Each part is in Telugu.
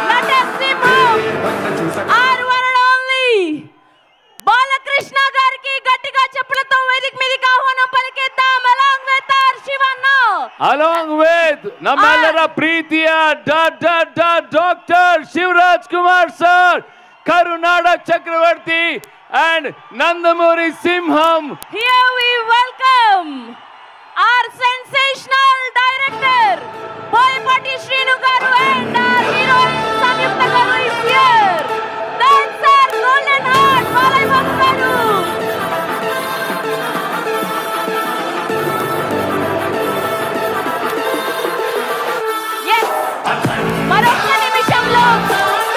నటసింహం our one and only Balakrishna గారికి గట్టిగా చెప్పులతో వేదిక మీదకి ఆహ్వానం పలికిద్దాం along with our Shivanna along with నమ్మెల్లర ప్రీతియ డాక్టర్ శివరాజ్ కుమార్ సార్ కరునాటక చక్రవర్తి and నందమూరి సింహం. Here we welcome our sensational director Boyapati Srinu garu and our heroine Samyukta garu is here. That's our golden heart Balai Babu garu. Yes, మరొక నిమిషంలో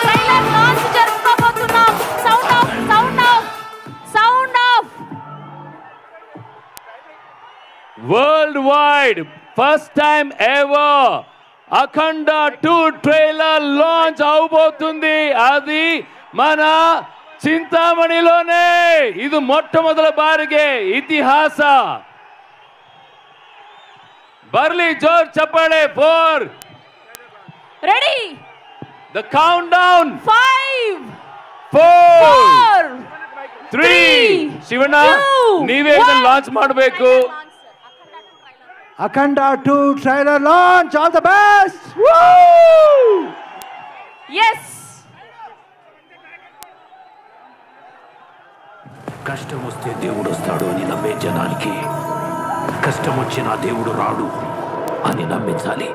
ట్రైలర్ లాంచ్ జరుపుకోబోతున్నాం. Sound off. Worldwide, first time ever, Akhanda 2 trailer launch అవబోతుంది. అది మన చింతామణిలోనే. ఇది మొట్టమొదటి బారిగే ఇతిహాస. బర్లీ జోర్ చెప్పండి. 4 ready, the countdown. 5 4 3 ಶಿವಣ್ಣ 2 ನೀವೇ ಲಾಂಚ್ ಮಾಡಬೇಕು. Akhanda 2 trailer launch. All the best. Woo! Yes. కష్టం వస్తే దేవుడు వస్తాడు అని నమ్మే జనానికి కష్టం వచ్చినా దేవుడు రాడు అని నమ్మించాలి.